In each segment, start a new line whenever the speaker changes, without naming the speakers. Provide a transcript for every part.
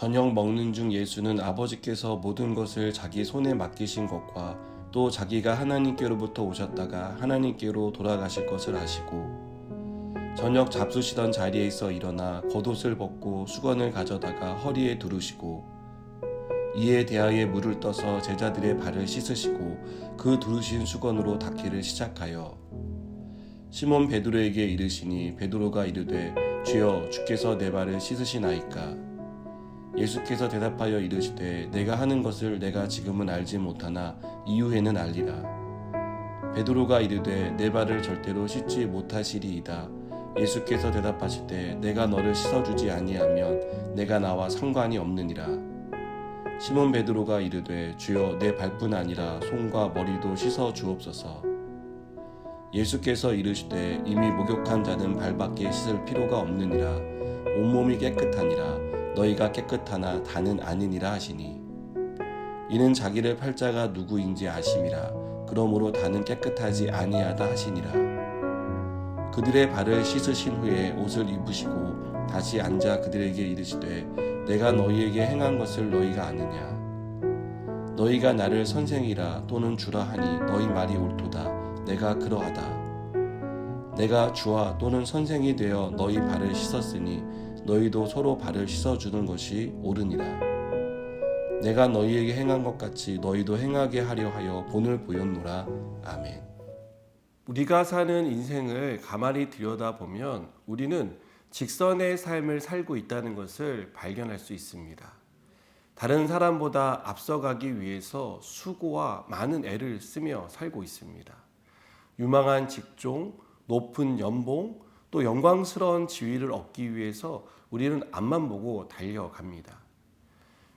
저녁 먹는 중 예수는 아버지께서 모든 것을 자기 손에 맡기신 것과 또 자기가 하나님께로부터 오셨다가 하나님께로 돌아가실 것을 아시고 저녁 잡수시던 자리에서 일어나 겉옷을 벗고 수건을 가져다가 허리에 두르시고 이에 대하여 물을 떠서 제자들의 발을 씻으시고 그 두르신 수건으로 닦기를 시작하여 시몬 베드로에게 이르시니 베드로가 이르되 주여 주께서 내 발을 씻으시나이까. 예수께서 대답하여 이르시되 내가 하는 것을 내가 지금은 알지 못하나 이후에는 알리라. 베드로가 이르되 내 발을 절대로 씻지 못하시리이다. 예수께서 대답하시되 내가 너를 씻어주지 아니하면 내가 나와 상관이 없느니라. 시몬 베드로가 이르되 주여 내 발뿐 아니라 손과 머리도 씻어 주옵소서. 예수께서 이르시되 이미 목욕한 자는 발밖에 씻을 필요가 없느니라. 온몸이 깨끗하니라. 너희가 깨끗하나 다는 아니니라 하시니 이는 자기를 팔 자가 누구인지 아심이라. 그러므로 다는 깨끗하지 아니하다 하시니라. 그들의 발을 씻으신 후에 옷을 입으시고 다시 앉아 그들에게 이르시되 내가 너희에게 행한 것을 너희가 아느냐. 너희가 나를 선생이라 또는 주라 하니 너희 말이 옳도다. 내가 그러하다. 내가 주와 또는 선생이 되어 너희 발을 씻었으니 너희도 서로 발을 씻어주는 것이 옳으니라. 내가 너희에게 행한 것 같이 너희도 행하게 하려 하여 본을 보였노라. 아멘.
우리가 사는 인생을 가만히 들여다보면 우리는 직선의 삶을 살고 있다는 것을 발견할 수 있습니다. 다른 사람보다 앞서가기 위해서 수고와 많은 애를 쓰며 살고 있습니다. 유망한 직종, 높은 연봉, 또 영광스러운 지위를 얻기 위해서 우리는 앞만 보고 달려갑니다.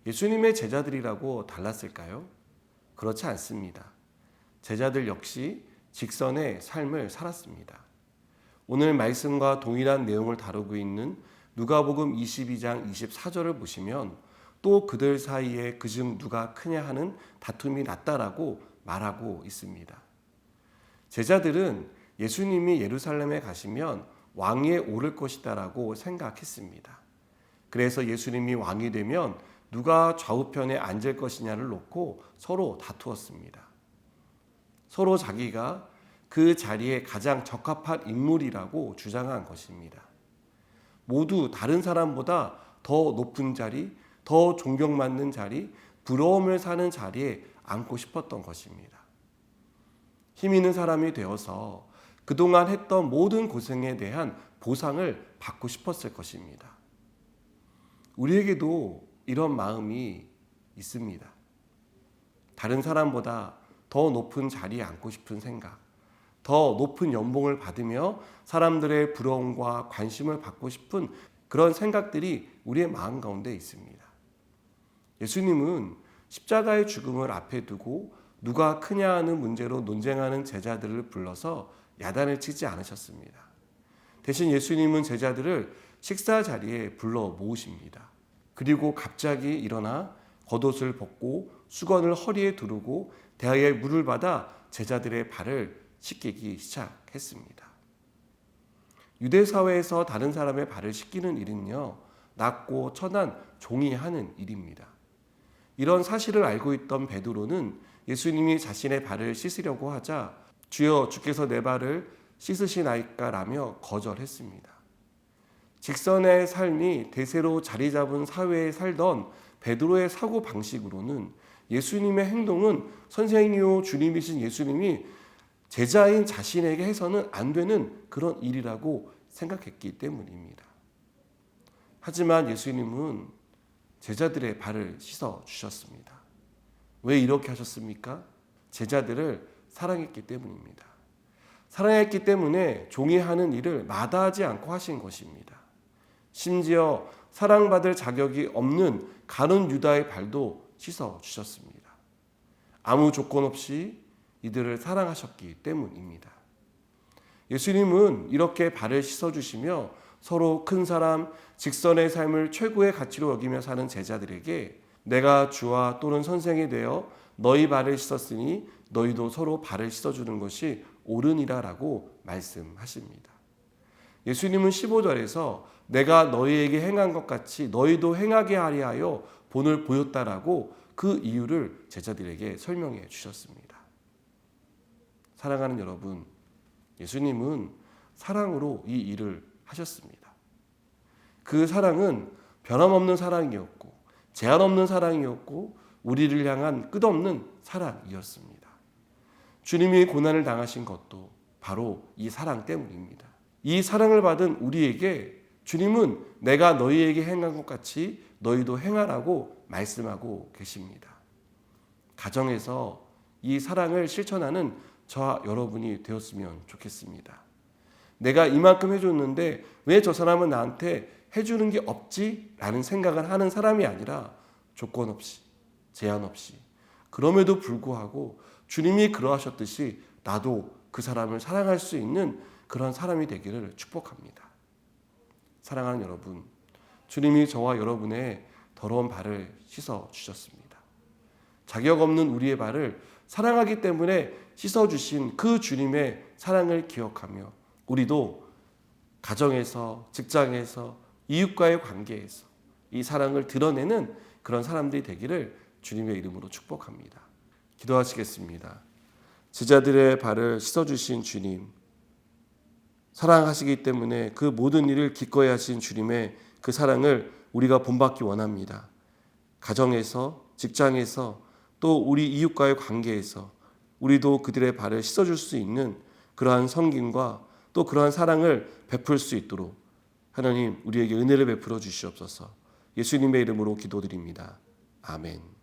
예수님의 제자들이라고 달랐을까요? 그렇지 않습니다. 제자들 역시 직선의 삶을 살았습니다. 오늘 말씀과 동일한 내용을 다루고 있는 누가복음 22장 24절을 보시면 또 그들 사이에 그중 누가 크냐 하는 다툼이 났다라고 말하고 있습니다. 제자들은 예수님이 예루살렘에 가시면 왕위에 오를 것이다라고 생각했습니다. 그래서 예수님이 왕이 되면 누가 좌우편에 앉을 것이냐를 놓고 서로 다투었습니다. 서로 자기가 그 자리에 가장 적합한 인물이라고 주장한 것입니다. 모두 다른 사람보다 더 높은 자리, 더 존경받는 자리, 부러움을 사는 자리에 앉고 싶었던 것입니다. 힘 있는 사람이 되어서 그동안 했던 모든 고생에 대한 보상을 받고 싶었을 것입니다. 우리에게도 이런 마음이 있습니다. 다른 사람보다 더 높은 자리에 앉고 싶은 생각, 더 높은 연봉을 받으며 사람들의 부러움과 관심을 받고 싶은 그런 생각들이 우리의 마음 가운데 있습니다. 예수님은 십자가의 죽음을 앞에 두고 누가 크냐 하는 문제로 논쟁하는 제자들을 불러서 야단을 치지 않으셨습니다. 대신 예수님은 제자들을 식사 자리에 불러 모으십니다. 그리고 갑자기 일어나 겉옷을 벗고 수건을 허리에 두르고 대야에 물을 받아 제자들의 발을 씻기기 시작했습니다. 유대 사회에서 다른 사람의 발을 씻기는 일은요, 낮고 천한 종이 하는 일입니다. 이런 사실을 알고 있던 베드로는 예수님이 자신의 발을 씻으려고 하자 주여 주께서 내 발을 씻으시나이까라며 거절했습니다. 직선의 삶이 대세로 자리 잡은 사회에 살던 베드로의 사고 방식으로는 예수님의 행동은 선생이요 주님이신 예수님이 제자인 자신에게 해서는 안 되는 그런 일이라고 생각했기 때문입니다. 하지만 예수님은 제자들의 발을 씻어 주셨습니다. 왜 이렇게 하셨습니까? 제자들을 사랑했기 때문입니다. 사랑했기 때문에 종이 하는 일을 마다하지 않고 하신 것입니다. 심지어 사랑받을 자격이 없는 가룟 유다의 발도 씻어 주셨습니다. 아무 조건 없이 이들을 사랑하셨기 때문입니다. 예수님은 이렇게 발을 씻어주시며 서로 큰 사람, 직선의 삶을 최고의 가치로 여기며 사는 제자들에게 내가 주와 또는 선생이 되어 너희 발을 씻었으니 너희도 서로 발을 씻어주는 것이 옳으니라 라고 말씀하십니다. 예수님은 15절에서 내가 너희에게 행한 것 같이 너희도 행하게 하려 하여 본을 보였다라고 그 이유를 제자들에게 설명해 주셨습니다. 사랑하는 여러분, 예수님은 사랑으로 이 일을 하셨습니다. 그 사랑은 변함없는 사랑이었고 제한 없는 사랑이었고 우리를 향한 끝없는 사랑이었습니다. 주님이 고난을 당하신 것도 바로 이 사랑 때문입니다. 이 사랑을 받은 우리에게 주님은 내가 너희에게 행한 것 같이 너희도 행하라고 말씀하고 계십니다. 가정에서 이 사랑을 실천하는 저와 여러분이 되었으면 좋겠습니다. 내가 이만큼 해줬는데 왜 저 사람은 나한테 해주는 게 없지? 라는 생각을 하는 사람이 아니라 조건 없이, 제한 없이, 그럼에도 불구하고 주님이 그러하셨듯이 나도 그 사람을 사랑할 수 있는 그런 사람이 되기를 축복합니다. 사랑하는 여러분, 주님이 저와 여러분의 더러운 발을 씻어 주셨습니다. 자격 없는 우리의 발을 사랑하기 때문에 씻어 주신 그 주님의 사랑을 기억하며 우리도 가정에서, 직장에서, 이웃과의 관계에서 이 사랑을 드러내는 그런 사람들이 되기를 주님의 이름으로 축복합니다. 기도하시겠습니다. 제자들의 발을 씻어주신 주님, 사랑하시기 때문에 그 모든 일을 기꺼이 하신 주님의 그 사랑을 우리가 본받기 원합니다. 가정에서, 직장에서, 또 우리 이웃과의 관계에서 우리도 그들의 발을 씻어줄 수 있는 그러한 섬김과 또 그러한 사랑을 베풀 수 있도록 하나님 우리에게 은혜를 베풀어 주시옵소서. 예수님의 이름으로 기도드립니다. 아멘.